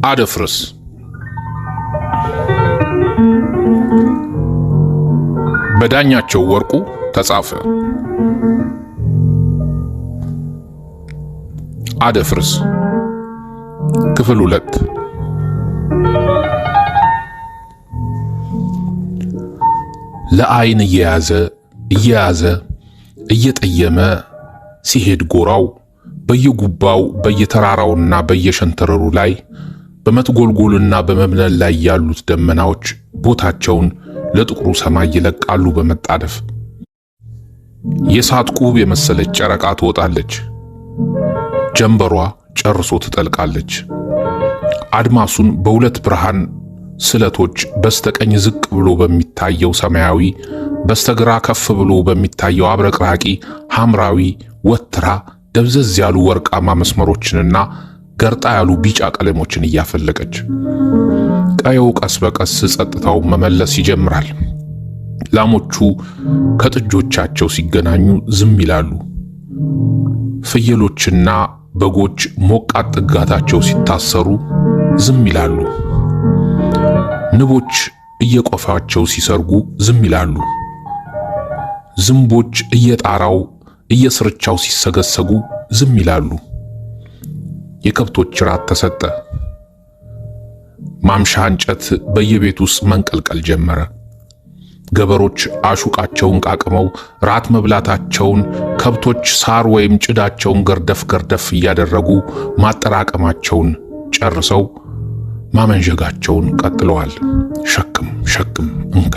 አደፍርስ በዳኛቸው ወርቁ ተጻፈ። አደፍርስ ክፍል 2። ለአይን እየያዘ እየጠየመ ሲሄድ ጎራው በየጉባው በየተራራውና በየሸንተረሩ ላይ በመትጎልጎልና በመብነን ላይ ያሉት ደመናዎች ቦታቸውን ለጥቁሩ ሰማይ ይለቃሉ በመጣደፍ። የእሳት ቁብ የመሰለች ጨረቃ ትወጣለች። ጀንበሯ ጨርሶ ትጠልቃለች። አድማሱን በሁለት ብርሃን ስለቶች በስተቀኝ ዝቅ ብሎ በሚታየው ሰማያዊ፣ በስተግራ ከፍ ብሎ በሚታየው አብረቅራቂ ሐምራዊ ወትራ ደብዘዝ ያሉ ወርቃማ መስመሮችንና ገርጣ ያሉ ቢጫ ቀለሞችን እያፈለቀች ቀየው ቀስ በቀስ ጸጥታው መመለስ ይጀምራል። ላሞቹ ከጥጆቻቸው ሲገናኙ ዝም ይላሉ። ፍየሎችና በጎች ሞቃት ጥጋታቸው ሲታሰሩ ዝም ይላሉ። ንቦች እየቆፋቸው ሲሰርጉ ዝም ይላሉ። ዝንቦች እየጣራው እየስርቻው ሲሰገሰጉ ዝም ይላሉ። የከብቶች ራት ተሰጠ። ማምሻ እንጨት በየቤት ውስጥ መንቀልቀል ጀመረ። ገበሮች አሹቃቸውን ቃቅመው ራት መብላታቸውን፣ ከብቶች ሳር ወይም ጭዳቸውን ገርደፍ እያደረጉ ማጠራቀማቸውን ጨርሰው ማመንዠጋቸውን ቀጥለዋል። ሸክም እንካ፣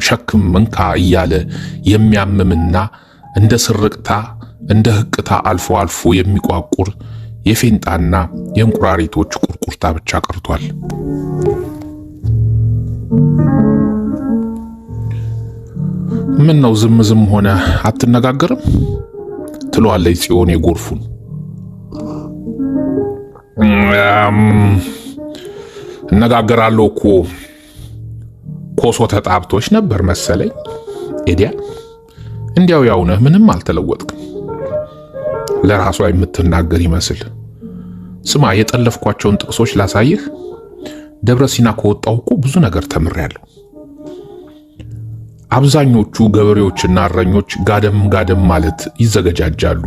ሸክም እንካ እያለ የሚያምምና እንደ ስርቅታ እንደ ህቅታ አልፎ አልፎ የሚቋቁር የፌንጣና የእንቁራሪቶች ቁርቁርታ ብቻ ቀርቷል። ምን ነው ዝም ሆነ አትነጋገርም? ትለዋለች ጽዮን የጎርፉን። እነጋገራለሁ እኮ ኮሶ ተጣብቶች ነበር መሰለኝ። ኤዲያ እንዲያው ያውነህ ምንም አልተለወጥክም። ለራሷ የምትናገር ይመስል። ስማ የጠለፍኳቸውን ጥቅሶች ላሳይህ። ደብረ ሲና ከወጣሁ እኮ ብዙ ነገር ተምሬያለሁ። አብዛኞቹ ገበሬዎችና እረኞች ጋደም ማለት ይዘገጃጃሉ።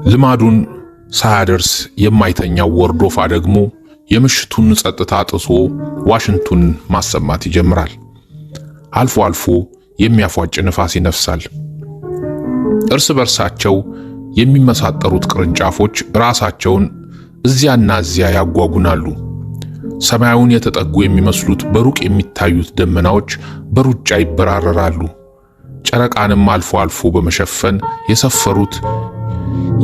ልማዱን ሳያደርስ የማይተኛው ወርዶፋ ደግሞ የምሽቱን ጸጥታ ጥሶ ዋሽንቱን ማሰማት ይጀምራል። አልፎ አልፎ የሚያፏጭ ንፋስ ይነፍሳል። እርስ በርሳቸው የሚመሳጠሩት ቅርንጫፎች ራሳቸውን እዚያና እዚያ ያጓጉናሉ። ሰማዩን የተጠጉ የሚመስሉት በሩቅ የሚታዩት ደመናዎች በሩጫ ይበራረራሉ። ጨረቃንም አልፎ አልፎ በመሸፈን የሰፈሩት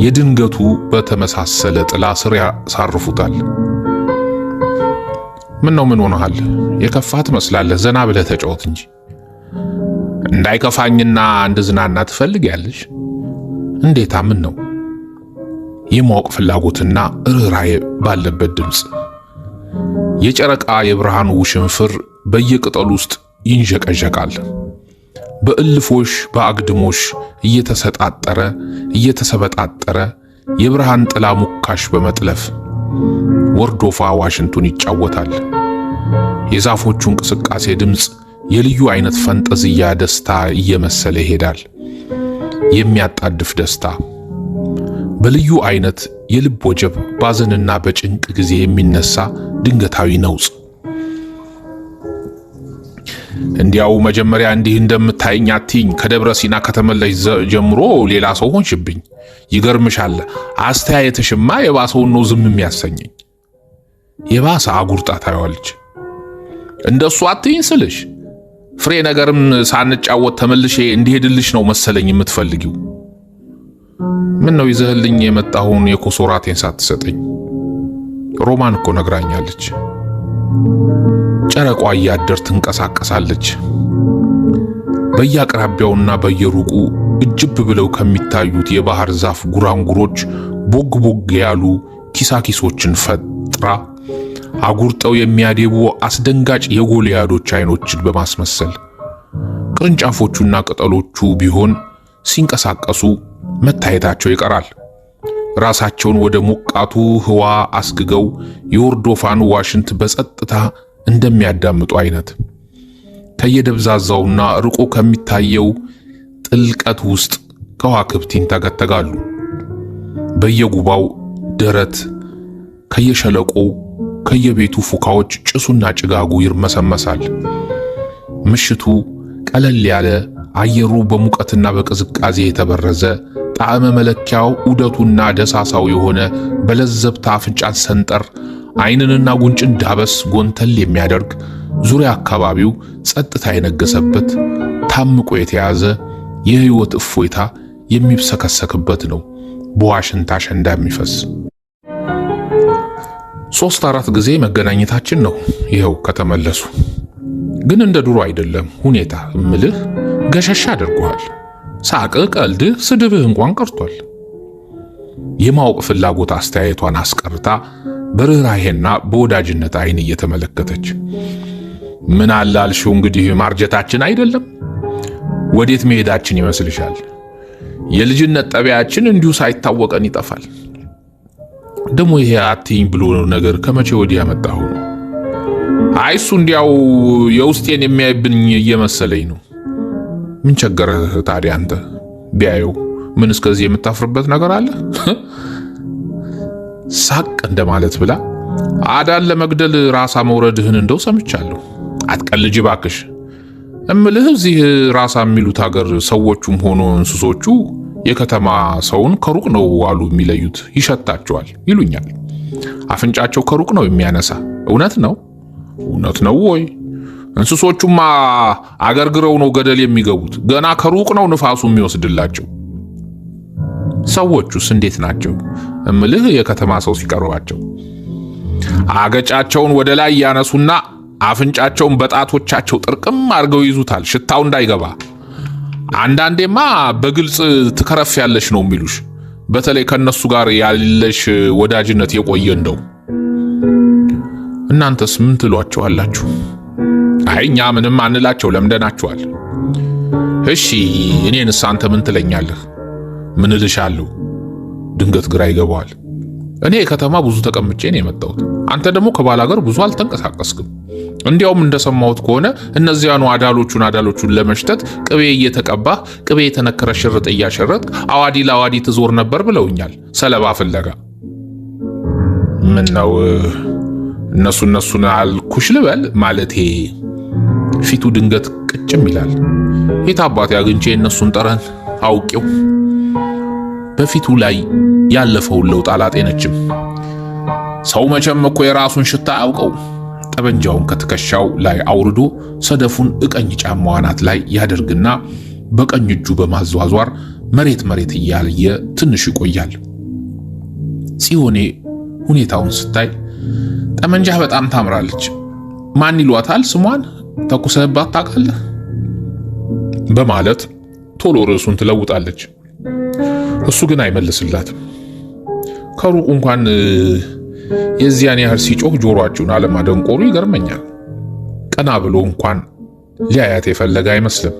የድንገቱ በተመሳሰለ ጥላ ስር ያሳርፉታል። ምን ሆነሃል? የከፋህ ትመስላለህ። ዘና ብለህ ተጫወት እንጂ። እንዳይከፋኝና እንድዝናና ትፈልጊያለሽ? እንዴታ ምን ነው? የማወቅ ፍላጎትና ርኅራኄ ባለበት ድምፅ። የጨረቃ የብርሃኑ ውሽንፍር በየቅጠሉ ውስጥ ይንዠቀዠቃል። በእልፎሽ በአግድሞሽ እየተሰበጣጠረ የብርሃን ጥላ ሙካሽ በመጥለፍ ወርዶፋ ዋሽንቱን ይጫወታል። የዛፎቹ እንቅስቃሴ ድምፅ የልዩ አይነት ፈንጠዝያ ደስታ እየመሰለ ይሄዳል። የሚያጣድፍ ደስታ፣ በልዩ አይነት የልብ ወጀብ ባዘንና በጭንቅ ጊዜ የሚነሳ ድንገታዊ ነውጽ። እንዲያው መጀመሪያ እንዲህ እንደምታይኝ አትይኝ። ከደብረ ሲና ከተመለሽ ጀምሮ ሌላ ሰው ሆንሽብኝ። ይገርምሻል፣ አስተያየትሽማ የባሰውን ነው ዝም የሚያሰኘኝ። የባሰ አጉርጣ ታየዋለች። እንደሱ አትይኝ ስልሽ ፍሬ ነገርም ሳንጫወት ተመልሼ እንዲሄድልሽ ነው መሰለኝ የምትፈልጊው። ምን ነው ይዘህልኝ የመጣሁን የኮሶራቴን ሳትሰጠኝ? ሮማን እኮ ነግራኛለች። ጨረቋ እያደር ትንቀሳቀሳለች። በየአቅራቢያውና በየሩቁ እጅብ ብለው ከሚታዩት የባህር ዛፍ ጉራንጉሮች ቦግ ያሉ ኪሳኪሶችን ፈጥራ አጉርጠው የሚያዴቡ አስደንጋጭ የጎልያዶች አይኖችን በማስመሰል ቅርንጫፎቹና ቅጠሎቹ ቢሆን ሲንቀሳቀሱ መታየታቸው ይቀራል። ራሳቸውን ወደ ሞቃቱ ህዋ አስግገው የወርዶፋን ዋሽንት በጸጥታ እንደሚያዳምጡ አይነት ከየደብዛዛውና ርቆ ከሚታየው ጥልቀት ውስጥ ከዋክብት ይንተገተጋሉ። በየጉባው ደረት፣ ከየሸለቆው፣ ከየቤቱ ፉካዎች ጭሱና ጭጋጉ ይርመሰመሳል። ምሽቱ ቀለል ያለ፣ አየሩ በሙቀትና በቅዝቃዜ የተበረዘ፣ ጣዕመ መለኪያው ዑደቱና ደሳሳው የሆነ በለዘብታ አፍንጫን ሰንጠር ዓይንንና ጉንጭን ዳበስ ጎንተል የሚያደርግ ዙሪያ አካባቢው ጸጥታ የነገሰበት ታምቆ የተያዘ የህይወት እፎይታ የሚብሰከሰክበት ነው። በዋሽንት አሸንዳ የሚፈስ 3-4 ጊዜ መገናኘታችን ነው። ይኸው ከተመለሱ ግን እንደ ድሮ አይደለም። ሁኔታ እምልህ ገሸሻ አድርጓል። ሳቅህ፣ ቀልድህ፣ ስድብህ እንኳን ቀርቷል። የማወቅ ፍላጎት አስተያየቷን አስቀርታ በርህራሄና በወዳጅነት አይን እየተመለከተች ምን አላልሽው እንግዲህ ማርጀታችን አይደለም? ወዴት መሄዳችን ይመስልሻል? የልጅነት ጠቢያችን እንዲሁ ሳይታወቀን ይጠፋል። ደሞ ይሄ አትይኝ ብሎ ነገር ከመቼ ወዲህ ያመጣው? አይሱ እንዲያው የውስጤን የሚያይብኝ እየመሰለኝ ነው። ምን ቸገረህ ታዲያ አንተ? ቢያየው ምን እስከዚህ የምታፍርበት ነገር አለ? ሳቅ እንደማለት ብላ አዳን ለመግደል ራሳ መውረድህን እንደው ሰምቻለሁ። አትቀልጂ ባክሽ። እምልህ እዚህ ራሳ የሚሉት ሀገር ሰዎቹም ሆኖ እንስሶቹ የከተማ ሰውን ከሩቅ ነው አሉ የሚለዩት። ይሸታቸዋል ይሉኛል። አፍንጫቸው ከሩቅ ነው የሚያነሳ። እውነት ነው? እውነት ነው ወይ? እንስሶቹማ አገርግረው ነው ገደል የሚገቡት። ገና ከሩቅ ነው ንፋሱ የሚወስድላቸው። ሰዎቹስ እንዴት ናቸው? እምልህ የከተማ ሰው ሲቀርባቸው አገጫቸውን ወደ ላይ ያነሱና አፍንጫቸውን በጣቶቻቸው ጥርቅም አድርገው ይዙታል ሽታው እንዳይገባ። አንዳንዴማ በግልጽ ትከረፍ ያለሽ ነው የሚሉሽ። በተለይ ከነሱ ጋር ያለሽ ወዳጅነት የቆየ እንደው። እናንተስ ምን ትሏቸዋላችሁ? አይ እኛ ምንም አንላቸው፣ ለምደናቸዋል። እሺ እኔንስ አንተ ምን ትለኛለህ? ምን እልሻለሁ? ድንገት ግራ ይገባዋል። እኔ የከተማ ብዙ ተቀምጬ ነው የመጣሁት። አንተ ደግሞ ከባላገር ብዙ አልተንቀሳቀስክም። እንዲያውም እንደሰማሁት ከሆነ እነዚያኑ አዳሎቹን ለመሽተት ቅቤ እየተቀባህ ቅቤ የተነከረ ሽርጥ እያሸረጥ አዋዲ ለአዋዲ ትዞር ነበር ብለውኛል፣ ሰለባ ፍለጋ። ምን ነው እነሱን አልኩሽ ልበል ማለቴ። ፊቱ ድንገት ቅጭም ይላል። የት አባቴ አግኝቼ የእነሱን ጠረን አውቄው። በፊቱ ላይ ያለፈውን ለውጥ አላጤነችም። ሰው መቼም እኮ የራሱን ሽታ አያውቀው። ጠበንጃውን ከትከሻው ላይ አውርዶ ሰደፉን እቀኝ ጫማው አናት ላይ ያደርግና በቀኝ እጁ በማዟዟር መሬት እያየ ትንሽ ይቆያል። ጽዮኔ ሁኔታውን ስታይ ጠመንጃህ በጣም ታምራለች። ማን ይሏታል ስሟን? ተኩሰህባት ታውቃለህ? በማለት ቶሎ ርዕሱን ትለውጣለች። እሱ ግን አይመልስላትም። ከሩቁ እንኳን የዚያን ያህል ሲጮህ ጆሮአችሁን አለማደንቆሩ ይገርመኛል። ቀና ብሎ እንኳን ሊያያት የፈለገ አይመስልም።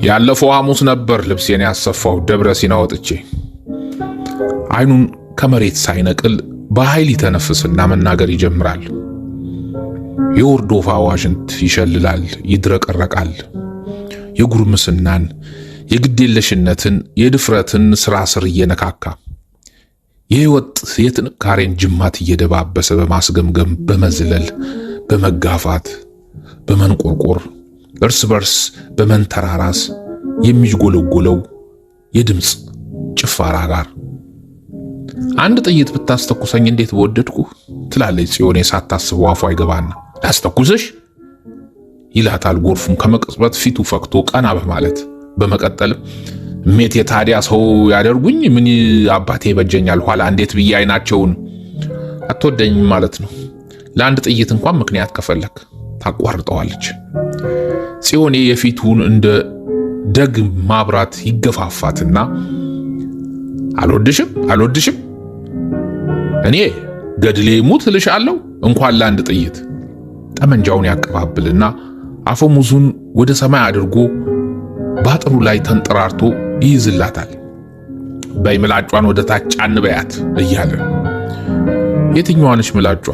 ያለፈው ሐሙስ ነበር ልብሴን ያሰፋው ደብረ ሲና ወጥቼ። አይኑን ከመሬት ሳይነቅል በኃይል ይተነፍስና መናገር ይጀምራል። የወርዶፋ ዋሽንት ይሸልላል፣ ይድረቀረቃል። የጉርምስናን፣ የግዴለሽነትን፣ የድፍረትን ስራ ስር እየነካካ የህይወት የጥንካሬን ጅማት እየደባበሰ በማስገምገም በመዝለል በመጋፋት በመንቆርቆር እርስ በርስ በመንተራራስ የሚጎለጎለው የድምፅ ጭፋራ ጋር አንድ ጥይት ብታስተኩሰኝ እንዴት በወደድኩ ትላለች ጽዮኔ ሳታስበው አፏ ይገባና ላስተኩስሽ ይላታል። ጎርፉን ከመቅጽበት ፊቱ ፈክቶ ቀና በማለት በመቀጠል ሜት የታዲያ ሰው ያደርጉኝ ምን አባቴ ይበጀኛል። ኋላ እንዴት ብዬ አይናቸውን አትወደኝም ማለት ነው። ለአንድ ጥይት እንኳን ምክንያት ከፈለክ ታቋርጠዋለች። ጽዮኔ የፊቱን እንደ ደግ ማብራት ይገፋፋትና አልወድሽም እኔ ገድሌ ሙት ልሻለሁ እንኳን ለአንድ ጥይት። ጠመንጃውን ያቀባብልና አፈሙዙን ወደ ሰማይ አድርጎ ባጥሩ ላይ ተንጠራርቶ ይይዝላታል። በይ ምላጯን ወደ ታች ጫን በያት እያለ። የትኛዋንሽ ምላጯ?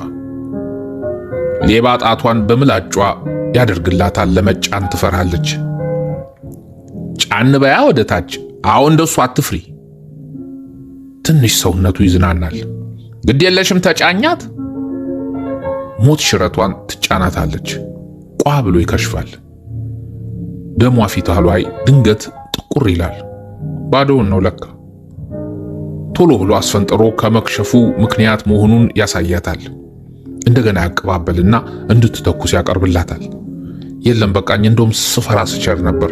ሌባ ጣቷን በምላጯ ያደርግላታል። ለመጫን ትፈራለች። ጫን በያ ወደ ታች። አዎ እንደሱ አትፍሪ። ትንሽ ሰውነቱ ይዝናናል። ግድ የለሽም ተጫኛት። ሞት ሽረቷን ትጫናታለች። ቋ ብሎ ይከሽፋል። ደሟ ፊቷ ላይ ድንገት ጥቁር ይላል። ባዶውን ነው ለካ። ቶሎ ብሎ አስፈንጥሮ ከመክሸፉ ምክንያት መሆኑን ያሳያታል። እንደገና ያቀባበልና እንድትተኩስ ያቀርብላታል። የለም በቃኝ፣ እንደውም ስፈራ ስቸር ነበር።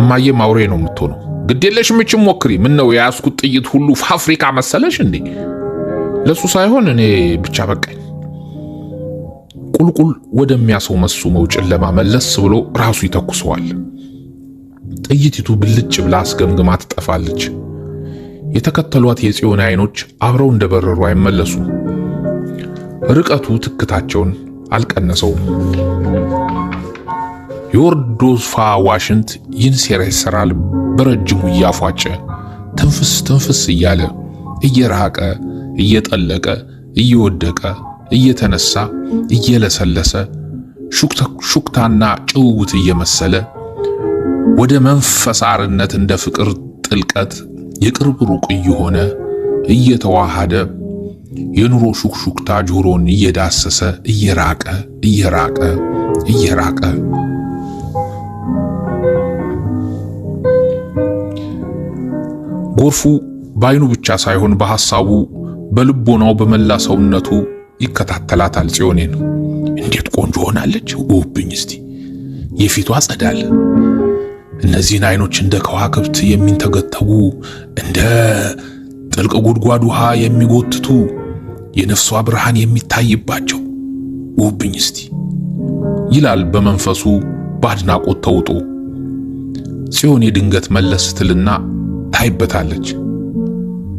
እማዬም አውሬ ነው የምትሆነው። ግዴለሽም እችም ሞክሪ። ምን ነው የያዝኩት ጥይት ሁሉ ፋብሪካ መሰለሽ እንዴ? ለሱ ሳይሆን እኔ ብቻ በቃኝ። ቁልቁል ወደሚያሰው መሱመው ጨለማ መለስ ብሎ ራሱ ይተኩሰዋል። ጥይቲቱ ብልጭ ብላ አስገምግማ ትጠፋለች። የተከተሏት የጽዮን አይኖች አብረው እንደበረሩ አይመለሱ። ርቀቱ ትክታቸውን አልቀነሰውም። የወርዶፋ ዋሽንት ይንሴረሰራል በረጅሙ እያፏጨ ትንፍስ ትንፍስ እያለ እየራቀ እየጠለቀ እየወደቀ እየተነሳ እየለሰለሰ ሹክታና ጭውውት እየመሰለ ወደ መንፈስ አርነት እንደ ፍቅር ጥልቀት የቅርብ ሩቅ እየሆነ እየተዋሃደ የኑሮ ሹክሹክታ ጆሮን እየዳሰሰ እየራቀ እየራቀ እየራቀ ጎርፉ ባይኑ ብቻ ሳይሆን በሐሳቡ በልቦናው በመላ ሰውነቱ ይከታተላታል። ጽዮኔን እንዴት ቆንጆ ሆናለች! ውብኝ እስቲ የፊቷ ጸዳል፣ እነዚህን አይኖች እንደ ከዋክብት የሚንተገተጉ እንደ ጥልቅ ጉድጓድ ውሃ የሚጎትቱ የነፍሷ ብርሃን የሚታይባቸው ውብኝ እስቲ ይላል በመንፈሱ በአድናቆት ተውጦ። ጽዮኔ ድንገት መለስ ስትልና ታይበታለች።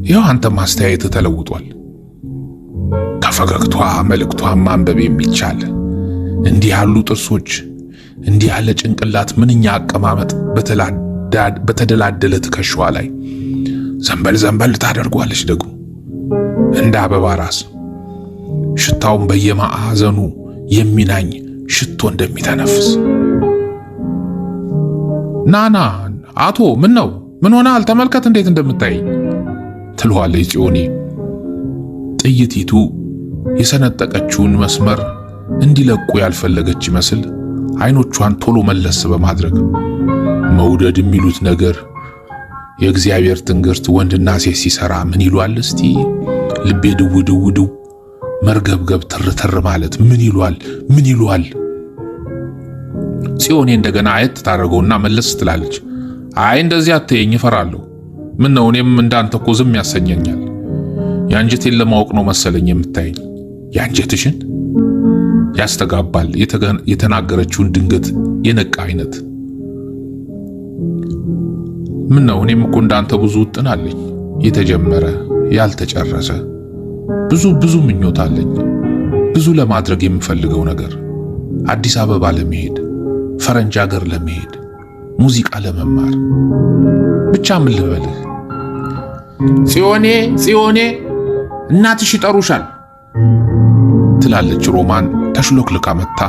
ይኸው አንተ ማስተያየት ተለውጧል። ከፈገግቷ መልእክቷን ማንበብ የሚቻል እንዲህ ያሉ ጥርሶች፣ እንዲህ ያለ ጭንቅላት፣ ምንኛ አቀማመጥ በተደላደለ ትከሻዋ ላይ ዘንበል ዘንበል ታደርጓለች። ደግሞ እንደ አበባ ራስ ሽታውን በየማዕዘኑ የሚናኝ ሽቶ እንደሚተነፍስ። ናና አቶ ምን ነው? ምን ሆነሃል? ተመልከት እንዴት እንደምታይ ትለዋለች ጽዮኔ። ጥይቲቱ የሰነጠቀችውን መስመር እንዲለቁ ያልፈለገች ይመስል አይኖቿን ቶሎ መለስ በማድረግ መውደድ የሚሉት ነገር የእግዚአብሔር ትንግርት ወንድና ሴት ሲሰራ ምን ይሏል እስቲ? ልቤ ድው ድው ድው መርገብገብ ትርትር ማለት ምን ይሏል? ምን ይሏል? ጽዮኔ እንደገና አየት ታደርገውና መለስ ትላለች። አይ እንደዚህ አትየኝ፣ እፈራለሁ። ምን ነው እኔም እንዳንተ እኮ ዝም ያሰኘኛል። የአንጀቴን ለማወቅ ነው መሰለኝ የምታየኝ። የአንጀትሽን ያስተጋባል የተናገረችውን ድንገት የነቃ አይነት። ምን ነው እኔም እኮ እንዳንተ ብዙ ውጥን አለኝ፣ የተጀመረ ያልተጨረሰ ብዙ ምኞት አለኝ። ብዙ ለማድረግ የምፈልገው ነገር፣ አዲስ አበባ ለመሄድ፣ ፈረንጅ ሀገር ለመሄድ፣ ሙዚቃ ለመማር፣ ብቻ ምን ልበልህ? ጽዮኔ ጽዮኔ እናትሽ ይጠሩሻል ትላለች ሮማን ተሽሎክልካ መታ።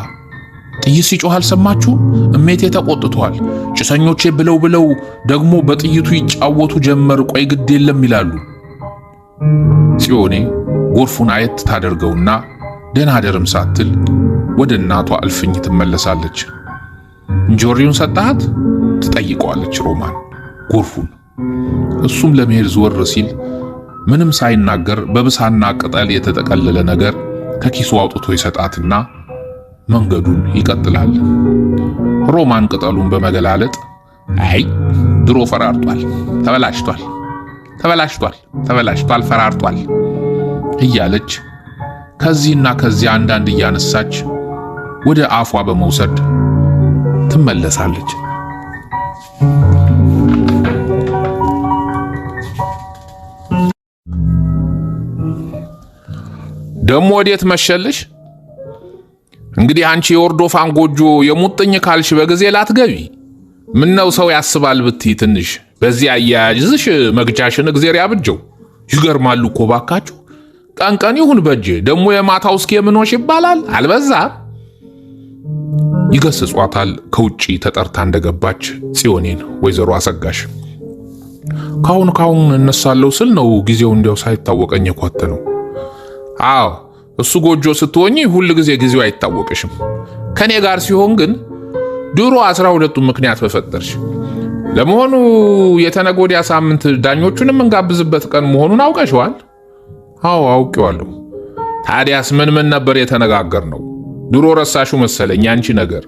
ጥይት ሲጮህ አልሰማችሁም? እሜቴ ተቆጥቷል። ጭሰኞቼ ብለው ደግሞ በጥይቱ ይጫወቱ ጀመር። ቆይ ግድ የለም ይላሉ። ጽዮኔ ጎርፉን አየት ታደርገውና ደህና ደርም ሳትል ወደ እናቷ እልፍኝ ትመለሳለች። እንጆሪውን ሰጣት ትጠይቀዋለች ሮማን ጎርፉን። እሱም ለመሄድ ዘወር ሲል ምንም ሳይናገር በብሳና ቅጠል የተጠቀለለ ነገር ከኪሱ አውጥቶ ይሰጣትና መንገዱን ይቀጥላል። ሮማን ቅጠሉን በመገላለጥ አይ ድሮ ፈራርጧል፣ ተበላሽቷል፣ ፈራርጧል እያለች ከዚህና ከዚያ አንዳንድ እያነሳች ወደ አፏ በመውሰድ ትመለሳለች። ደሞ ወዴት መሸልሽ? እንግዲህ አንቺ የወርዶፋን ጎጆ የሙጥኝ ካልሽ በጊዜ ላትገቢ ምነው ሰው ያስባል ብትይ ትንሽ በዚህ አያያዝሽ መግቻሽን እግዜር ያብጀው። ይገርማሉ እኮ ባካችሁ። ቀን ቀን ይሁን በጄ ደግሞ የማታው እስኪ ምኖሽ ይባላል አልበዛም? ይገስጿታል። ከውጪ ተጠርታ እንደገባች ጽዮኔን ወይዘሮ አሰጋሽ ካሁን እነሳለሁ ስል ነው ጊዜው እንዲያው ሳይታወቀኝ የኳተነው። አዎ እሱ ጎጆ ስትሆኚ ሁሉ ጊዜው አይታወቅሽም። ከኔ ጋር ሲሆን ግን ድሮ 12ቱ ምክንያት በፈጠርሽ። ለመሆኑ የተነጎዲያ ሳምንት ዳኞቹንም እንጋብዝበት ቀን መሆኑን አውቀሽዋል? አዎ አውቄዋለሁ። ታዲያስ ምን ነበር የተነጋገርነው? ድሮ ረሳሹ መሰለኝ አንቺ ነገር።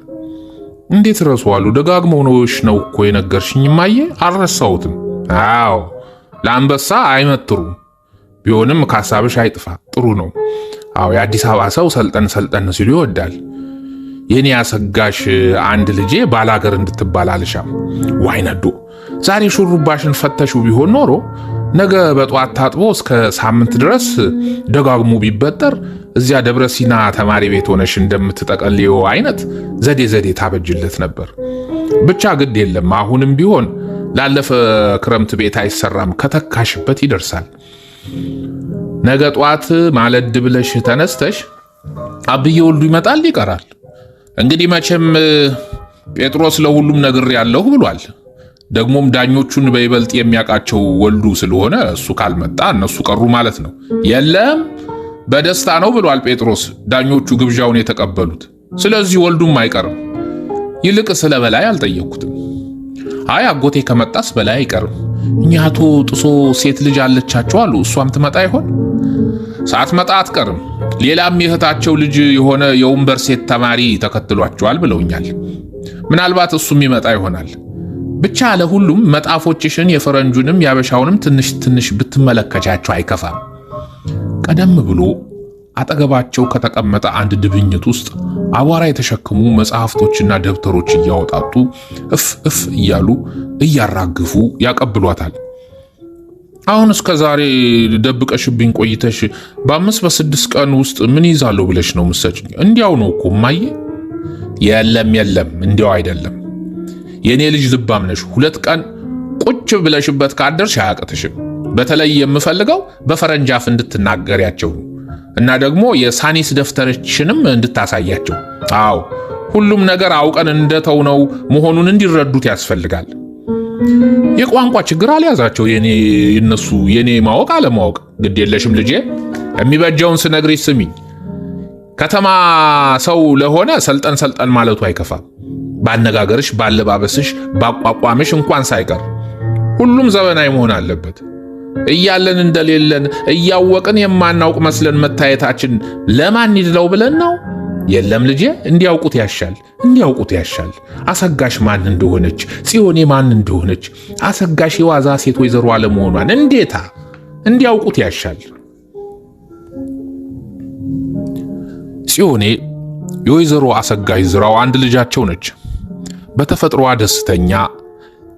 እንዴት ረሳዋለሁ? ደጋግመው ነው እኮ የነገርሽኝ እማዬ። አልረሳሁትም። አዎ ለአንበሳ አይመትሩም። ቢሆንም ከሐሳብሽ አይጥፋ፣ ጥሩ ነው። አዎ የአዲስ አበባ ሰው ሰልጠን ሲሉ ይወዳል። የኔ አሰጋሽ አንድ ልጄ ባላገር እንድትባል አልሻም። ዋይ ነዶ ዛሬ ሹሩባሽን ፈተሹ ቢሆን ኖሮ ነገ በጧት ታጥቦ እስከ ሳምንት ድረስ ደጋግሞ ቢበጠር እዚያ ደብረ ሲና ተማሪ ቤት ሆነሽ እንደምትጠቀልየው አይነት ዘዴ ታበጅለት ነበር። ብቻ ግድ የለም አሁንም ቢሆን ላለፈ ክረምት ቤት አይሰራም፣ ከተካሽበት ይደርሳል። ነገ ጧት ማለድ ብለሽ ተነስተሽ አብዬ ወልዱ ይመጣል ይቀራል። እንግዲህ መቼም ጴጥሮስ ለሁሉም ነገር ያለው ብሏል። ደግሞም ዳኞቹን በይበልጥ የሚያውቃቸው ወልዱ ስለሆነ እሱ ካልመጣ እነሱ ቀሩ ማለት ነው። የለም በደስታ ነው ብሏል ጴጥሮስ ዳኞቹ ግብዣውን የተቀበሉት። ስለዚህ ወልዱም አይቀርም። ይልቅ ስለ በላይ አልጠየቅኩትም። አይ አጎቴ ከመጣስ በላይ አይቀርም። እኛ አቶ ጥሶ ሴት ልጅ አለቻቸው አሉ። እሷም ትመጣ ይሆን? ሳትመጣ አትቀርም። ሌላም የእህታቸው ልጅ የሆነ የወንበር ሴት ተማሪ ተከትሏቸዋል ብለውኛል። ምናልባት እሱም ይመጣ ይሆናል። ብቻ ለሁሉም መጣፎችሽን የፈረንጁንም ያበሻውንም ትንሽ ብትመለከቻቸው አይከፋም። ቀደም ብሎ አጠገባቸው ከተቀመጠ አንድ ድብኝት ውስጥ አቧራ የተሸከሙ መጽሐፍቶችና ደብተሮች እያወጣጡ እፍ እያሉ እያራግፉ ያቀብሏታል። አሁን እስከ ዛሬ ደብቀሽብኝ ቆይተሽ በ5-6 ቀን ውስጥ ምን ይዛለሁ ብለሽ ነው ምሰጭኝ? እንዲያው ነው እኮ እማዬ። የለም እንዲያው አይደለም። የኔ ልጅ ልባም ነሽ። 2 ቀን ቁጭ ብለሽበት ካደርሽ አያቅትሽም። በተለይ የምፈልገው በፈረንጅ አፍ እንድትናገሪያቸው እና ደግሞ የሳኒስ ደፍተርሽንም እንድታሳያቸው። አዎ ሁሉም ነገር አውቀን እንደተውነው መሆኑን እንዲረዱት ያስፈልጋል። የቋንቋ ችግር አልያዛቸው የኔ ማወቅ አለማወቅ። ግድ የለሽም ልጄ፣ የሚበጀውን ስነግርሽ ስሚኝ። ከተማ ሰው ለሆነ ሰልጠን ማለቱ አይከፋም። ባነጋገርሽ፣ ባለባበስሽ፣ ባቋቋምሽ እንኳን ሳይቀር ሁሉም ዘመናዊ መሆን አለበት። እያለን እንደሌለን እያወቅን የማናውቅ መስለን መታየታችን ለማን ይድለው ብለን ነው? የለም ልጄ፣ እንዲያውቁት ያሻል። አሰጋሽ ማን እንደሆነች፣ ጽዮኔ ማን እንደሆነች፣ አሰጋሽ የዋዛ ሴት ወይዘሮ አለመሆኗን እንዲያውቁት ያሻል። ጽዮኔ የወይዘሮ አሰጋሽ ዝራው አንድ ልጃቸው ነች። በተፈጥሮዋ ደስተኛ፣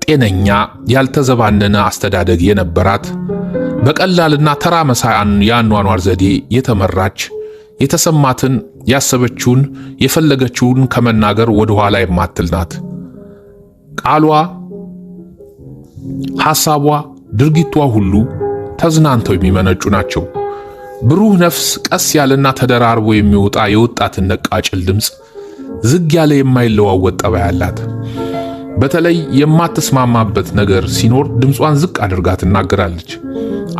ጤነኛ፣ ያልተዘባነነ አስተዳደግ የነበራት፣ በቀላልና ተራ መሳይ የአኗኗር ዘዴ የተመራች፣ የተሰማትን ያሰበችውን የፈለገችውን ከመናገር ወደ ኋላ የማትል ናት። ቃሏ፣ ሐሳቧ፣ ድርጊቷ ሁሉ ተዝናንተው የሚመነጩ ናቸው። ብሩህ ነፍስ፣ ቀስ ያለና ተደራርቦ የሚወጣ የወጣትነት ቃጭል ድምፅ፣ ዝግ ያለ የማይለዋወጥ ጠባይ አላት። በተለይ የማትስማማበት ነገር ሲኖር ድምጿን ዝቅ አድርጋ ትናገራለች።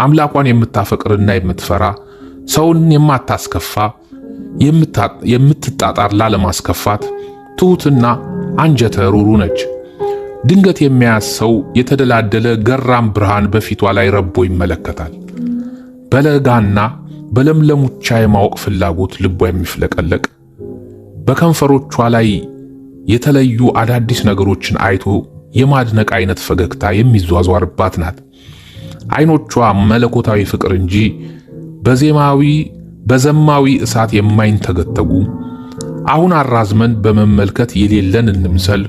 አምላኳን የምታፈቅርና የምትፈራ፣ ሰውን የማታስከፋ፣ የምትጣጣር ላለማስከፋት ትሁትና አንጀተ ሩሩ ነች። ድንገት የሚያያዝ ሰው የተደላደለ ገራም ብርሃን በፊቷ ላይ ረቦ ይመለከታል። በለጋና በለምለሙቻ የማወቅ ፍላጎት ልቧ የሚፍለቀለቅ፣ በከንፈሮቿ ላይ የተለዩ አዳዲስ ነገሮችን አይቶ የማድነቅ አይነት ፈገግታ የሚዟዟርባት ናት። አይኖቿ መለኮታዊ ፍቅር እንጂ በዘማዊ እሳት የማይንተገተጉ፣ አሁን አራዝመን በመመልከት የሌለን እንምሰል፣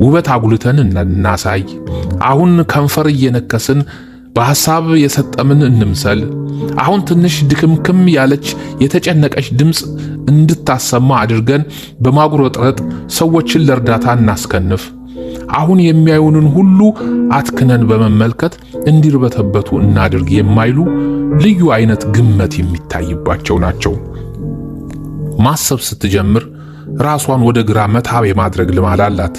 ውበት አጉልተን እናሳይ፣ አሁን ከንፈር እየነከስን በሐሳብ የሰጠምን እንምሰል፣ አሁን ትንሽ ድክምክም ያለች የተጨነቀች ድምፅ እንድታሰማ አድርገን በማጉረጥረጥ ሰዎችን ለእርዳታ እናስከንፍ፣ አሁን የሚያዩንን ሁሉ አትክነን በመመልከት እንዲርበተበቱ እናድርግ የማይሉ ልዩ አይነት ግመት የሚታይባቸው ናቸው። ማሰብ ስትጀምር ራሷን ወደ ግራ መታ የማድረግ ልማድ አላት።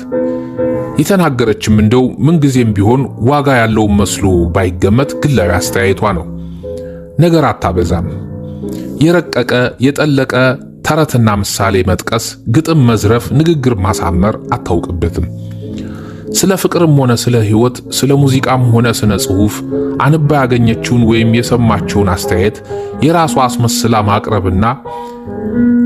የተናገረችም እንደው ምንጊዜም ቢሆን ዋጋ ያለው መስሎ ባይገመት ግላዊ አስተያየቷ ነው። ነገር አታበዛም። የረቀቀ የጠለቀ ተረትና ምሳሌ መጥቀስ፣ ግጥም መዝረፍ፣ ንግግር ማሳመር አታውቅበትም። ስለ ፍቅርም ሆነ ስለ ሕይወት፣ ስለ ሙዚቃም ሆነ ስነ ጽሑፍ አንባ ያገኘችውን ወይም የሰማችውን አስተያየት የራሷ አስመስላ ማቅረብና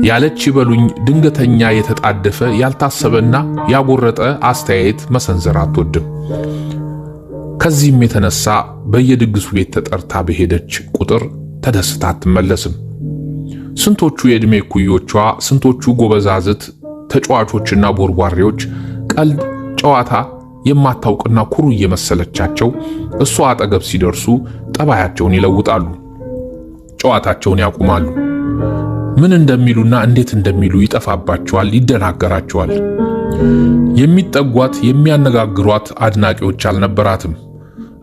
ያለች ይበሉኝ ድንገተኛ የተጣደፈ ያልታሰበና ያጎረጠ አስተያየት መሰንዘር አትወድም። ከዚህም የተነሳ በየድግሱ ቤት ተጠርታ በሄደች ቁጥር ተደስታ አትመለስም። ስንቶቹ የዕድሜ ኩዮቿ፣ ስንቶቹ ጎበዛዝት ተጫዋቾችና ቦርቧሬዎች ቀልድ ጨዋታ የማታውቅና ኩሩ እየመሰለቻቸው እሷ አጠገብ ሲደርሱ ጠባያቸውን ይለውጣሉ፣ ጨዋታቸውን ያቁማሉ። ምን እንደሚሉና እንዴት እንደሚሉ ይጠፋባቸዋል፣ ይደናገራቸዋል። የሚጠጓት የሚያነጋግሯት አድናቂዎች አልነበራትም።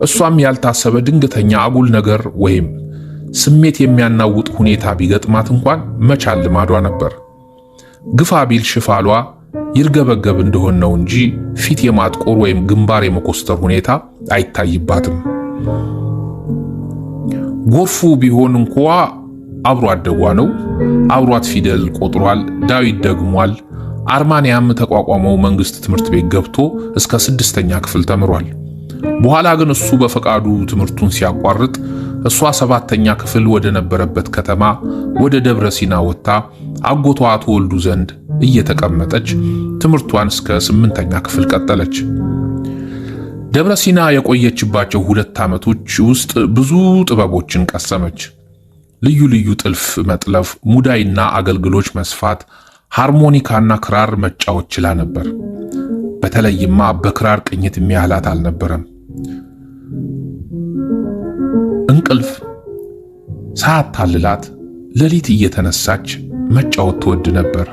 እሷም ያልታሰበ ድንገተኛ አጉል ነገር ወይም ስሜት የሚያናውጥ ሁኔታ ቢገጥማት እንኳን መቻል ልማዷ ነበር። ግፋ ቢል ሽፋሏ ይርገበገብ እንደሆነ ነው እንጂ ፊት የማጥቆር ወይም ግንባር የመኮስተር ሁኔታ አይታይባትም። ጎርፉ ቢሆን እንኳ አብሮ አደጓ ነው። አብሯት ፊደል ቆጥሯል፣ ዳዊት ደግሟል። አርማንያም ተቋቋመው መንግስት ትምህርት ቤት ገብቶ እስከ 6ኛ ክፍል ተምሯል። በኋላ ግን እሱ በፈቃዱ ትምህርቱን ሲያቋርጥ እሷ 7ኛ ክፍል ወደ ነበረበት ከተማ ወደ ደብረ ሲና ወጥታ አጎቷ አቶ ወልዱ ዘንድ እየተቀመጠች ትምህርቷን እስከ 8ኛ ክፍል ቀጠለች። ደብረ ሲና የቆየችባቸው 2 ዓመቶች ውስጥ ብዙ ጥበቦችን ቀሰመች። ልዩ ልዩ ጥልፍ መጥለፍ፣ ሙዳይና አገልግሎች መስፋት፣ ሃርሞኒካና ክራር መጫወት ችላ ነበር። በተለይማ በክራር ቅኝት የሚያህላት አልነበረም። እንቅልፍ ሳታልላት ሌሊት እየተነሳች መጫወት ትወድ ነበር።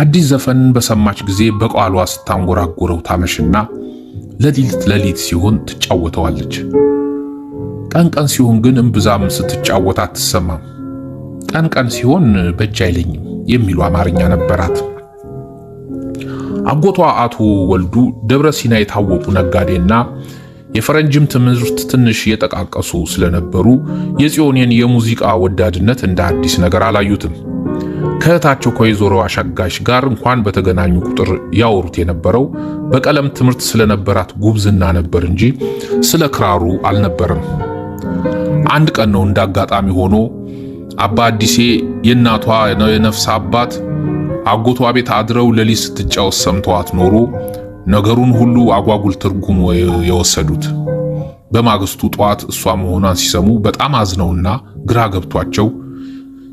አዲስ ዘፈን በሰማች ጊዜ በቋሏ ስታንጎራጉረው ታመሽና ሌሊት ሲሆን ትጫወተዋለች። ቀን ሲሆን ግን እምብዛም ስትጫወት አትሰማም። ቀን ሲሆን በእጅ አይለኝም የሚሉ አማርኛ ነበራት። አጎቷ አቶ ወልዱ ደብረ ሲና የታወቁ ነጋዴና የፈረንጅም ትምህርት ትንሽ የጠቃቀሱ ስለነበሩ የጽዮንን የሙዚቃ ወዳድነት እንደ አዲስ ነገር አላዩትም። ከእህታቸው ከወይዘሮ አሻጋሽ ጋር እንኳን በተገናኙ ቁጥር ያወሩት የነበረው በቀለም ትምህርት ስለነበራት ጉብዝና ነበር እንጂ ስለ ክራሩ አልነበረም። አንድ ቀን ነው እንዳጋጣሚ ሆኖ አባ አዲሴ የእናቷ የነፍስ አባት አጎቷ ቤት አድረው ሌሊት ስትጫወት ሰምተዋት ኖሮ ነገሩን ሁሉ አጓጉል ትርጉም የወሰዱት። በማግስቱ ጧት እሷ መሆኗን ሲሰሙ በጣም አዝነውና ግራ ገብቷቸው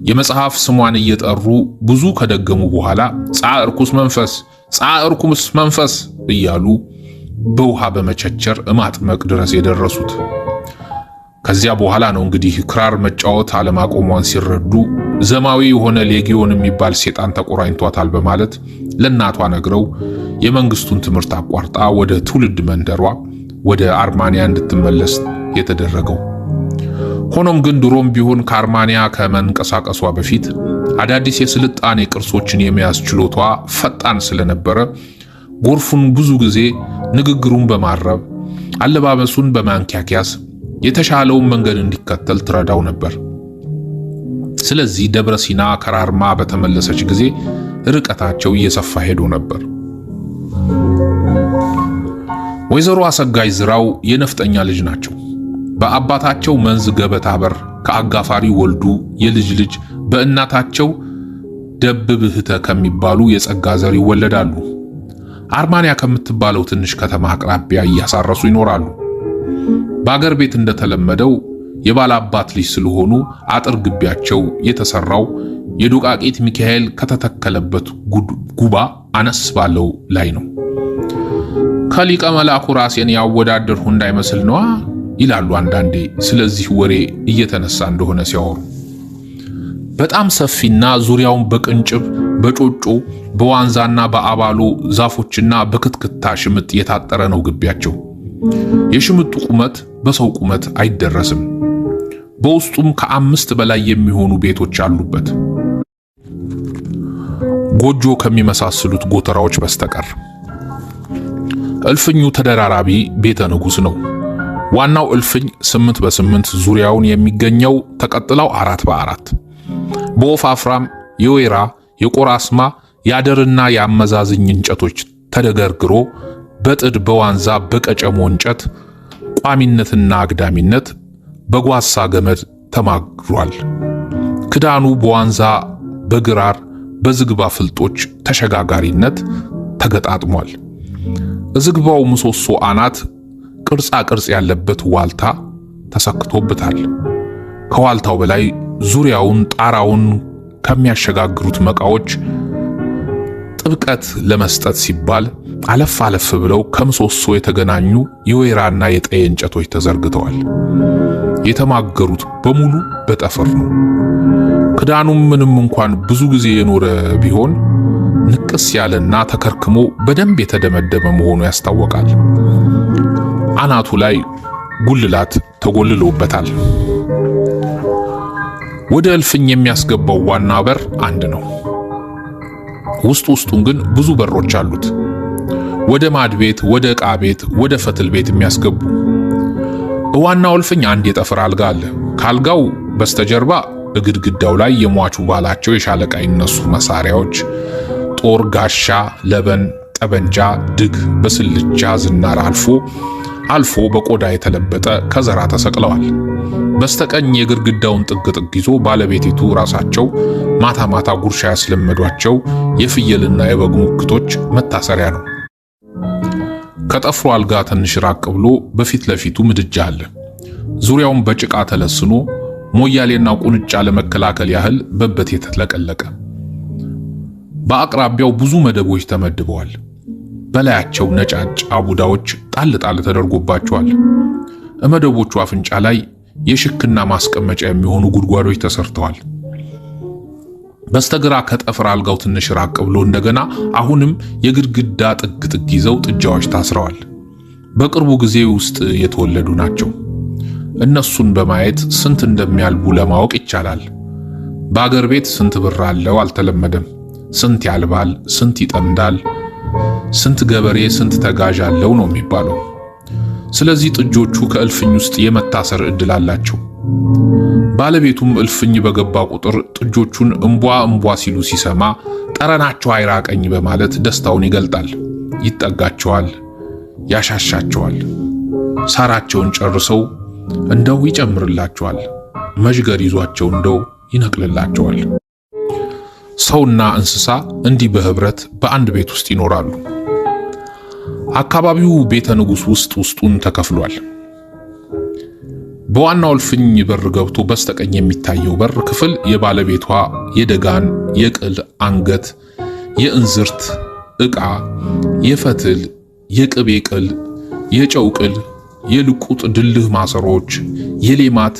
የመጽሐፍ ስሟን እየጠሩ ብዙ ከደገሙ በኋላ ጻእ ርኩስ መንፈስ እያሉ በውሃ በመቸቸር ማጥመቅ ድረስ የደረሱት። ከዚያ በኋላ ነው እንግዲህ ክራር መጫወት አለማቆሟን ሲረዱ ዘማዊ የሆነ ሌጊዮን የሚባል ሴጣን ተቆራኝቷታል በማለት ለእናቷ ነግረው የመንግስቱን ትምህርት አቋርጣ ወደ ትውልድ መንደሯ ወደ አርማንያ እንድትመለስ የተደረገው። ሆኖም ግን ድሮም ቢሆን ከአርማንያ ከመንቀሳቀሷ በፊት አዳዲስ የስልጣኔ ቅርሶችን የመያዝ ችሎቷ ፈጣን ስለነበረ ጎርፉን ብዙ ጊዜ ንግግሩን በማረብ አለባበሱን በማንኪያኪያስ የተሻለውን መንገድ እንዲከተል ትረዳው ነበር። ስለዚህ ደብረ ሲና ከራርማ በተመለሰች ጊዜ ርቀታቸው እየሰፋ ሄዶ ነበር። ወይዘሮ አሰጋይ ዝራው የነፍጠኛ ልጅ ናቸው። በአባታቸው መንዝ ገበታ በር ከአጋፋሪ ወልዱ የልጅ ልጅ በእናታቸው ደብብህተ ከሚባሉ የጸጋ ዘር ይወለዳሉ። አርማንያ ከምትባለው ትንሽ ከተማ አቅራቢያ እያሳረሱ ይኖራሉ። በአገር ቤት እንደተለመደው የባላባት ልጅ ስለሆኑ አጥር ግቢያቸው የተሰራው የዱቃቂት ሚካኤል ከተተከለበት ጉባ አነስ ባለው ላይ ነው። ከሊቀ መላኩ ራሴን ያወዳደርሁ እንዳይመስል ነዋ ይላሉ አንዳንዴ ስለዚህ ወሬ እየተነሳ እንደሆነ ሲያወሩ። በጣም ሰፊና ዙሪያውን በቅንጭብ በጮጮ በዋንዛና በአባሎ ዛፎችና በክትክታ ሽምጥ የታጠረ ነው ግቢያቸው። የሽምጡ ቁመት በሰው ቁመት አይደረስም። በውስጡም ከ5 በላይ የሚሆኑ ቤቶች አሉበት፣ ጎጆ ከሚመሳሰሉት ጎተራዎች በስተቀር። እልፍኙ ተደራራቢ ቤተ ንጉሥ ነው። ዋናው እልፍኝ 8 በ8 ዙሪያውን የሚገኘው ተቀጥለው 4 በ4 በወፋፍራም የወይራ የቆራስማ የአደርና የአመዛዝኝ እንጨቶች ተደገርግሮ በጥድ በዋንዛ በቀጨሞ እንጨት ቋሚነትና አግዳሚነት በጓሳ ገመድ ተማግሯል። ክዳኑ በዋንዛ በግራር በዝግባ ፍልጦች ተሸጋጋሪነት ተገጣጥሟል። ዝግባው ምሰሶ አናት ቅርጻ ቅርጽ ያለበት ዋልታ ተሰክቶበታል። ከዋልታው በላይ ዙሪያውን ጣራውን ከሚያሸጋግሩት መቃዎች ጥብቀት ለመስጠት ሲባል አለፍ አለፍ ብለው ከምሰሶ የተገናኙ የወይራና የጠየ እንጨቶች ተዘርግተዋል። የተማገሩት በሙሉ በጠፍር ነው። ክዳኑም ምንም እንኳን ብዙ ጊዜ የኖረ ቢሆን ንቅስ ያለና ተከርክሞ በደንብ የተደመደመ መሆኑ ያስታውቃል። አናቱ ላይ ጉልላት ተጎልሎበታል። ወደ እልፍኝ የሚያስገባው ዋና በር አንድ ነው። ውስጡን ግን ብዙ በሮች አሉት። ወደ ማድ ቤት፣ ወደ ዕቃ ቤት፣ ወደ ፈትል ቤት የሚያስገቡ። ዋናው እልፍኝ አንድ የጠፍር አልጋ አለ። ከአልጋው በስተጀርባ በግድግዳው ላይ የሟቹ ባላቸው የሻለቃ ይነሱ መሳሪያዎች ጦር፣ ጋሻ፣ ለበን፣ ጠበንጃ፣ ድግ በስልቻ ዝናር አልፎ በቆዳ የተለበጠ ከዘራ ተሰቅለዋል። በስተቀኝ የግድግዳውን ጥግ ይዞ ባለቤቲቱ ራሳቸው ማታ ማታ ጉርሻ ያስለመዷቸው የፍየልና የበግ ሙክቶች መታሰሪያ ነው። ከጠፍሩ አልጋ ትንሽ ራቅ ብሎ በፊት ለፊቱ ምድጃ አለ። ዙሪያውን በጭቃ ተለስኖ ሞያሌና ቁንጫ ለመከላከል ያህል በበት የተለቀለቀ። በአቅራቢያው ብዙ መደቦች ተመድበዋል። በላያቸው ነጫጭ አቡዳዎች ጣል ጣል ተደርጎባቸዋል። መደቦቹ አፍንጫ ላይ የሽክና ማስቀመጫ የሚሆኑ ጉድጓዶች ተሰርተዋል። በስተግራ ከጠፍር አልጋው ትንሽ ራቅ ብሎ እንደገና አሁንም የግድግዳ ጥግ ይዘው ጥጃዎች ታስረዋል። በቅርቡ ጊዜ ውስጥ የተወለዱ ናቸው። እነሱን በማየት ስንት እንደሚያልቡ ለማወቅ ይቻላል። በአገር ቤት ስንት ብር አለው አልተለመደም። ስንት ያልባል፣ ስንት ይጠምዳል፣ ስንት ገበሬ ስንት ተጋዥ አለው ነው የሚባለው። ስለዚህ ጥጆቹ ከእልፍኝ ውስጥ የመታሰር ዕድል አላቸው። ባለቤቱም እልፍኝ በገባ ቁጥር ጥጆቹን እምቧ ሲሉ ሲሰማ ጠረናቸው አይራቀኝ በማለት ደስታውን ይገልጣል። ይጠጋቸዋል፣ ያሻሻቸዋል። ሳራቸውን ጨርሰው እንደው ይጨምርላቸዋል። መዥገር ይዟቸው እንደው ይነቅልላቸዋል። ሰውና እንስሳ እንዲህ በህብረት በአንድ ቤት ውስጥ ይኖራሉ። አካባቢው ቤተ ንጉሥ ውስጡን ተከፍሏል። በዋናው እልፍኝ በር ገብቶ በስተቀኝ የሚታየው በር ክፍል የባለቤቷ የደጋን፣ የቅል አንገት፣ የእንዝርት ዕቃ፣ የፈትል፣ የቅቤ ቅል፣ የጨው ቅል፣ የልቁጥ ድልህ ማሰሮች፣ የሌማት፣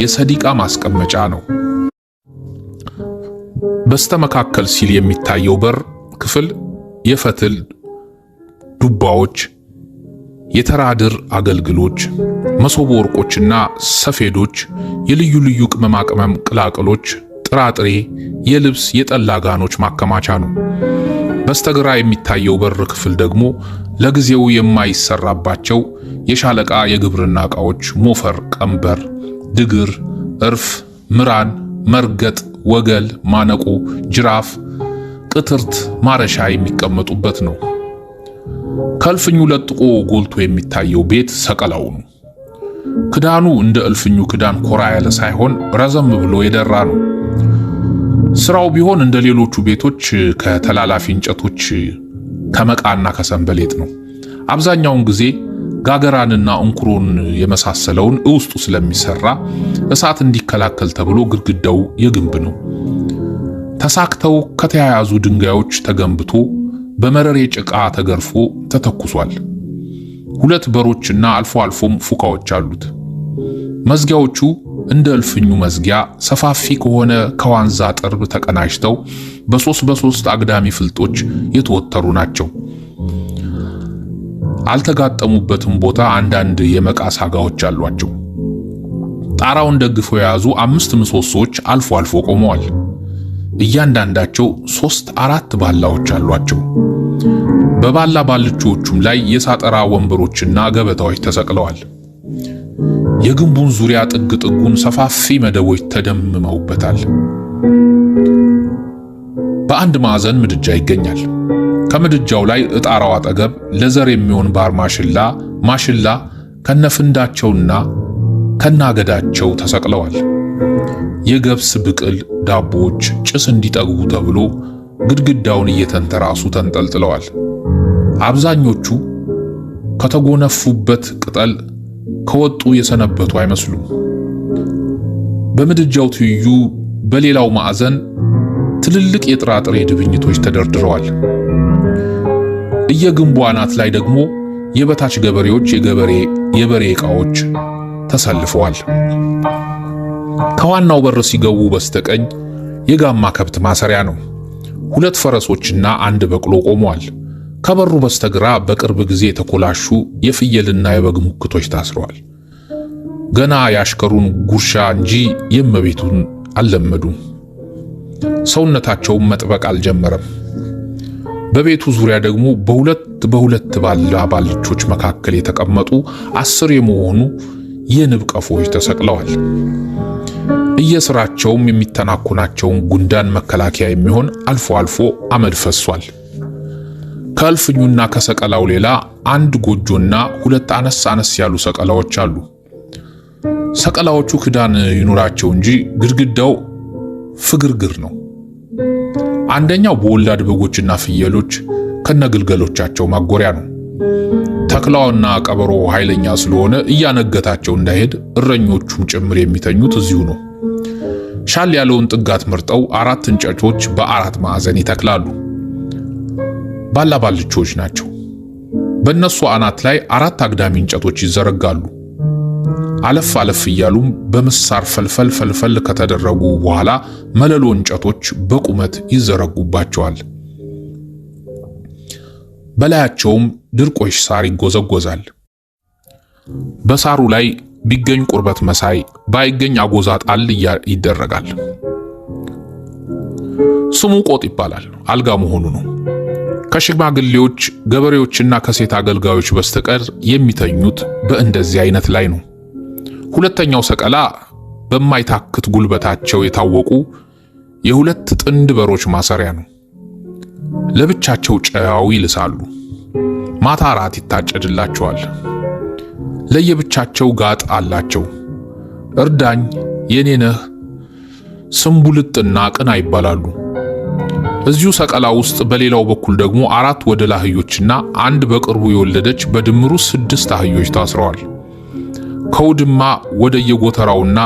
የሰዲቃ ማስቀመጫ ነው። በስተመካከል ሲል የሚታየው በር ክፍል የፈትል ዱባዎች፣ የተራድር አገልግሎች፣ መሶበ ወርቆችና ሰፌዶች፣ የልዩ ልዩ ቅመማ ቅመም ቅላቅሎች፣ ጥራጥሬ፣ የልብስ የጠላ ጋኖች ማከማቻ ነው። በስተግራ የሚታየው በር ክፍል ደግሞ ለጊዜው የማይሰራባቸው የሻለቃ የግብርና ዕቃዎች፣ ሞፈር፣ ቀንበር፣ ድግር፣ እርፍ፣ ምራን፣ መርገጥ፣ ወገል፣ ማነቆ፣ ጅራፍ፣ ቅትርት፣ ማረሻ የሚቀመጡበት ነው። ከእልፍኙ ለጥቆ ጎልቶ የሚታየው ቤት ሰቀላው ነው። ክዳኑ እንደ እልፍኙ ክዳን ኮራ ያለ ሳይሆን ረዘም ብሎ የደራ ነው። ስራው ቢሆን እንደ ሌሎቹ ቤቶች ከተላላፊ እንጨቶች ከመቃና ከሰንበሌጥ ነው። አብዛኛውን ጊዜ ጋገራንና እንኩሮን የመሳሰለውን ውስጡ ስለሚሰራ እሳት እንዲከላከል ተብሎ ግድግዳው የግንብ ነው። ተሳክተው ከተያያዙ ድንጋዮች ተገንብቶ በመረሬ ጭቃ ተገርፎ ተተኩሷል። 2 በሮችና አልፎ አልፎም ፉካዎች አሉት። መዝጊያዎቹ እንደ እልፍኙ መዝጊያ ሰፋፊ ከሆነ ከዋንዛ ጥርብ ተቀናጅተው በ3 አግዳሚ ፍልጦች የተወጠሩ ናቸው። አልተጋጠሙበትም ቦታ አንዳንድ የመቃ ሳጋዎች አሏቸው። ጣራውን ደግፈው የያዙ 5 ምሰሶዎች አልፎ አልፎ ቆመዋል። እያንዳንዳቸው 3-4 ባላዎች አሏቸው። በባላ ባልቾቹም ላይ የሳጠራ ወንበሮችና ገበታዎች ተሰቅለዋል። የግንቡን ዙሪያ ጥግ ጥጉን ሰፋፊ መደቦች ተደምመውበታል። በአንድ ማዕዘን ምድጃ ይገኛል። ከምድጃው ላይ እጣራው አጠገብ ለዘር የሚሆን ባር ማሽላ ከነፍንዳቸውና ከናገዳቸው ተሰቅለዋል። የገብስ ብቅል ዳቦዎች ጭስ እንዲጠግቡ ተብሎ ግድግዳውን እየተንተራሱ ተንጠልጥለዋል። አብዛኞቹ ከተጎነፉበት ቅጠል ከወጡ የሰነበቱ አይመስሉም። በምድጃው ትይዩ በሌላው ማዕዘን ትልልቅ የጥራጥሬ ድብኝቶች ተደርድረዋል። እየግንቡ አናት ላይ ደግሞ የበታች ገበሬዎች የበሬ ዕቃዎች ተሰልፈዋል። ከዋናው በር ሲገቡ በስተቀኝ የጋማ ከብት ማሰሪያ ነው። 2 ፈረሶችና 1 በቅሎ ቆመዋል። ከበሩ በስተግራ በቅርብ ጊዜ የተኮላሹ የፍየልና የበግ ሙክቶች ታስረዋል። ገና የአሽከሩን ጉርሻ እንጂ የእመቤቱን አልለመዱም። ሰውነታቸውን መጥበቅ አልጀመረም። በቤቱ ዙሪያ ደግሞ በሁለት ባልቾች መካከል የተቀመጡ 10 የመሆኑ የንብ ቀፎዎች ተሰቅለዋል። እየስራቸውም የሚተናኮናቸውን ጉንዳን መከላከያ የሚሆን አልፎ አልፎ አመድ ፈሷል። ከእልፍኙና ከሰቀላው ሌላ 1 ጎጆና 2 አነስ ያሉ ሰቀላዎች አሉ። ሰቀላዎቹ ክዳን ይኑራቸው እንጂ ግድግዳው ፍግርግር ነው። አንደኛው በወላድ በጎችና ፍየሎች ከነግልገሎቻቸው ማጎሪያ ነው። ተኩላውና ቀበሮ ኃይለኛ ስለሆነ እያነገታቸው እንዳይሄድ እረኞቹም ጭምር የሚተኙት እዚሁ ነው። ሻል ያለውን ጥጋት መርጠው 4 እንጨቶች በ4 ማዕዘን ይተክላሉ። ባልቾች ናቸው። በእነሱ አናት ላይ 4 አግዳሚ እንጨቶች ይዘረጋሉ። አለፍ እያሉም በምሳር ፈልፈል ከተደረጉ በኋላ መለሎ እንጨቶች በቁመት ይዘረጉባቸዋል። በላያቸውም ድርቆሽ ሳር ይጎዘጎዛል። በሳሩ ላይ ቢገኝ ቁርበት መሳይ ባይገኝ አጎዛ ጣል ይደረጋል። ስሙ ቆጥ ይባላል። አልጋ መሆኑ ነው። ከሽማግሌዎች ገበሬዎችና ከሴት አገልጋዮች በስተቀር የሚተኙት በእንደዚህ አይነት ላይ ነው። ሁለተኛው ሰቀላ በማይታክት ጉልበታቸው የታወቁ የ2 ጥንድ በሮች ማሰሪያ ነው። ለብቻቸው ጨው ይልሳሉ። ማታ ራት ይታጨድላቸዋል። ለየብቻቸው ጋጥ አላቸው። እርዳኝ፣ የኔነህ፣ ስምቡልጥና ቅና ይባላሉ። እዚሁ ሰቀላ ውስጥ በሌላው በኩል ደግሞ 4 ወደ ላህዮችና 1 በቅርቡ የወለደች በድምሩ 6 አህዮች ታስረዋል። ከውድማ ወደ የጎተራውና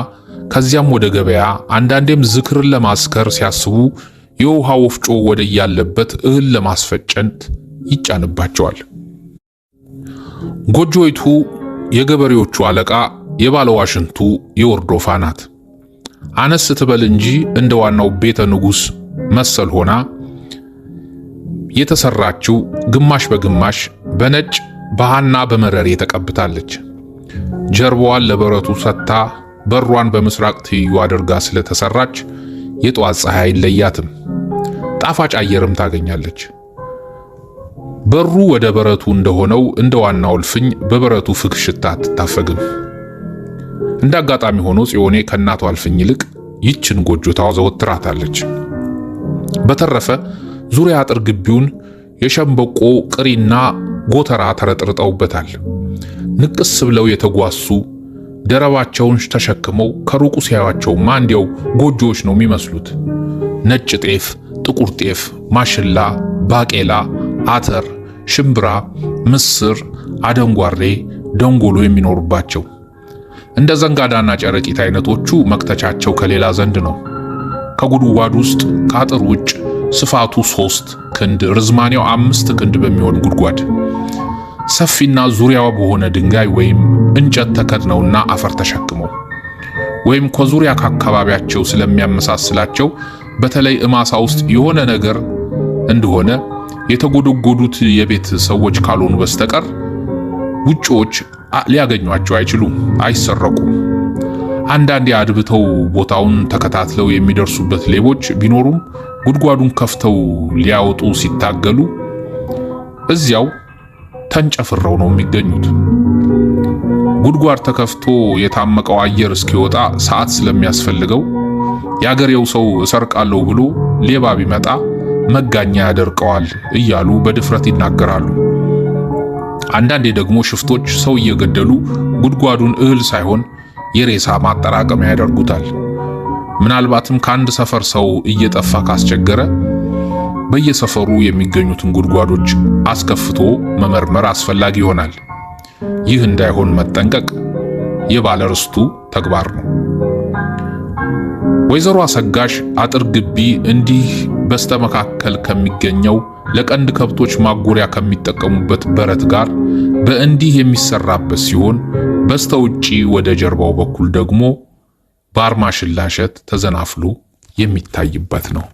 ከዚያም ወደ ገበያ አንዳንዴም ዝክርን ለማስከር ሲያስቡ የውሃ ወፍጮ ወደ ያለበት እህል ለማስፈጨት ይጫንባቸዋል። ጎጆይቱ የገበሬዎቹ አለቃ የባለዋሽንቱ የወርዶፋ ናት። አነስ ትበል እንጂ እንደ ዋናው ቤተ ንጉሥ መሰል ሆና የተሰራችው ግማሽ በግማሽ በነጭ በሃና በመረሬ ተቀብታለች። ጀርባዋን ለበረቱ ሰጥታ በሯን በምስራቅ ትይዩ አድርጋ ስለተሰራች የጧት ፀሐይ አይለያትም። ጣፋጭ አየርም ታገኛለች። በሩ ወደ በረቱ እንደሆነው እንደ ዋናው እልፍኝ በበረቱ ፍግ ሽታ አትታፈግም። እንደ አጋጣሚ ሆኖ ጽዮኔ ከእናቷ እልፍኝ ይልቅ ይችን ጎጆ ታዘወትራታለች። በተረፈ ዙሪያ አጥር ግቢውን የሸምበቆ ቅሪና ጎተራ ተረጥርጠውበታል። ንቅስ ብለው የተጓሱ ደረባቸውን ተሸክመው ከሩቁ ሲያዩአቸውማ እንዲያው ጎጆዎች ነው የሚመስሉት። ነጭ ጤፍ፣ ጥቁር ጤፍ፣ ማሽላ፣ ባቄላ፣ አተር፣ ሽምብራ፣ ምስር፣ አደንጓሬ፣ ደንጎሎ የሚኖሩባቸው። እንደ ዘንጋዳና ጨረቂት አይነቶቹ መክተቻቸው ከሌላ ዘንድ ነው። ከጉድጓድ ውስጥ ከአጥር ውጭ ስፋቱ 3 ክንድ ርዝማኔው 5 ክንድ በሚሆን ጉድጓድ ሰፊና ዙሪያው በሆነ ድንጋይ ወይም እንጨት ተከድነውና አፈር ተሸክመው ወይም ከዙሪያ ከአካባቢያቸው ስለሚያመሳስላቸው በተለይ እማሳ ውስጥ የሆነ ነገር እንደሆነ የተጎደጎዱት የቤት ሰዎች ካልሆኑ በስተቀር ውጪዎች ሊያገኟቸው አይችሉም፣ አይሰረቁም። አንዳንዴ አድብተው ቦታውን ተከታትለው የሚደርሱበት ሌቦች ቢኖሩም ጉድጓዱን ከፍተው ሊያወጡ ሲታገሉ እዚያው ተንጨፍረው ነው የሚገኙት። ጉድጓድ ተከፍቶ የታመቀው አየር እስኪወጣ ሰዓት ስለሚያስፈልገው የአገሬው ሰው እሰርቃለሁ ብሎ ሌባ ቢመጣ መጋኛ ያደርቀዋል እያሉ በድፍረት ይናገራሉ። አንዳንዴ ደግሞ ሽፍቶች ሰው እየገደሉ ጉድጓዱን እህል ሳይሆን የሬሳ ማጠራቀሚያ ያደርጉታል። ምናልባትም ከአንድ ሰፈር ሰው እየጠፋ ካስቸገረ በየሰፈሩ የሚገኙትን ጉድጓዶች አስከፍቶ መመርመር አስፈላጊ ይሆናል። ይህ እንዳይሆን መጠንቀቅ የባለርስቱ ተግባር ነው። ወይዘሮ አሰጋሽ አጥር ግቢ እንዲህ በስተመካከል ከሚገኘው ለቀንድ ከብቶች ማጎሪያ ከሚጠቀሙበት በረት ጋር በእንዲህ የሚሰራበት ሲሆን በስተውጪ ወደ ጀርባው በኩል ደግሞ ባርማሽላ እሸት ተዘናፍሎ የሚታይበት ነው።